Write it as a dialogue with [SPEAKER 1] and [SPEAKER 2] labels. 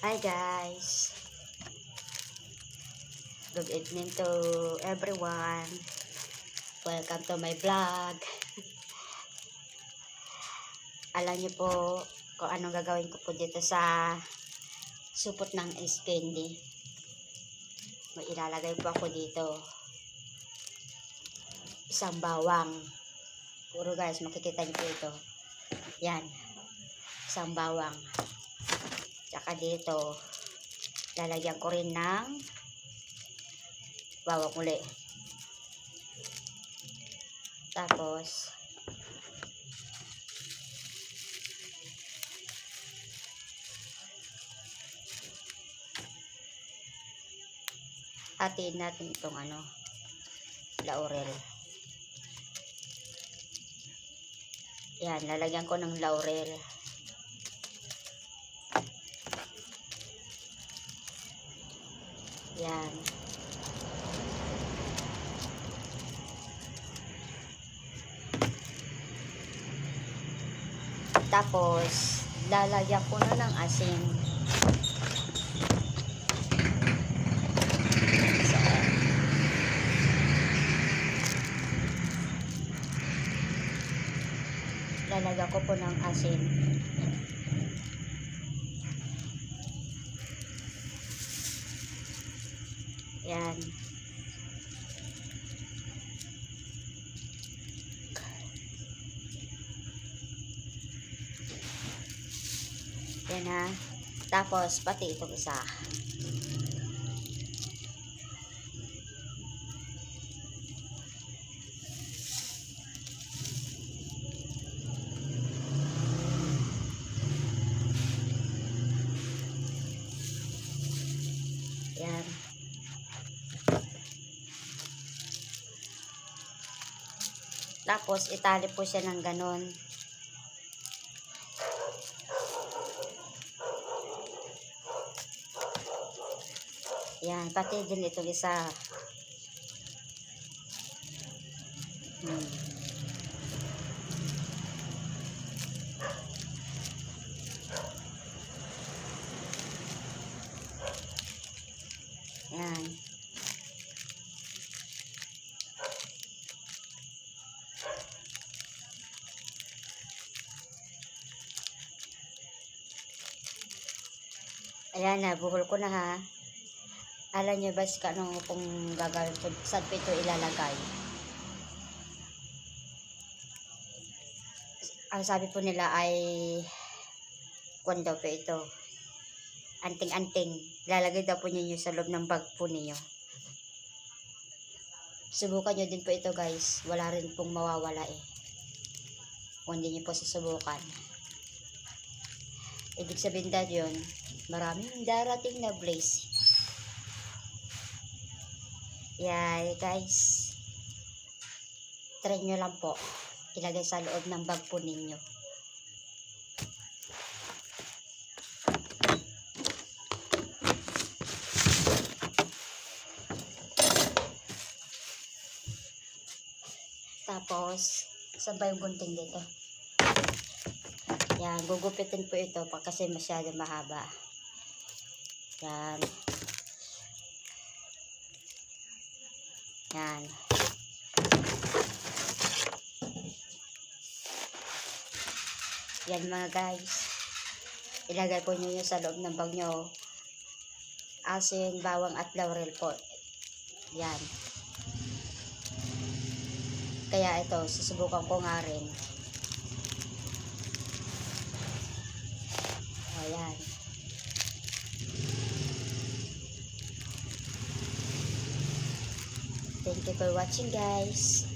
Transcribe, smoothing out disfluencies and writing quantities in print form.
[SPEAKER 1] Hi guys, good evening to everyone. Welcome to my vlog. Alam niyo po kung anong gagawin ko po dito sa supot ng ice candy. May ilalagay po ako dito isang bawang. Puro guys, makikita niyo po ito. Yan, isang bawang. Tsaka dito, lalagyan ko rin ng bawang uli. Tapos, hatiin natin itong laurel. Yan, lalagyan ko ng laurel. Yan. Tapos, lalagyan ko na ng asin. So, lalagyan ko po ng asin. Yan. Yan ha. Tapos, pati itong isa. Yan. Tapos, itali po siya ng ganon. Yan, pati din itong isa. Yan. Ayan na, buhol ko na ha. Alam nyo ba kung gagawin ko, saan po ito ilalagay? Ang sabi po nila ay kondo po ito. Anting-anting. Lalagay daw po ninyo sa loob ng bag po ninyo. Subukan nyo din po ito guys. Wala rin pong mawawala eh. Kung hindi nyo po susubukan. Ibig sabihin dahil yun, maraming darating na blessing. Yeah, guys. Try nyo lang po. Ilagay sa loob ng bag po ninyo. Tapos, sabay yung gunting dito. Yan, gugupitin po ito kasi masyado mahaba. Yan. Yan. Yan mga guys. Ilagay po nyo sa loob ng bag nyo. Asin, bawang at laurel po. Yan. Kaya ito, susubukan ko nga rin. Ayan. Thank you for watching guys.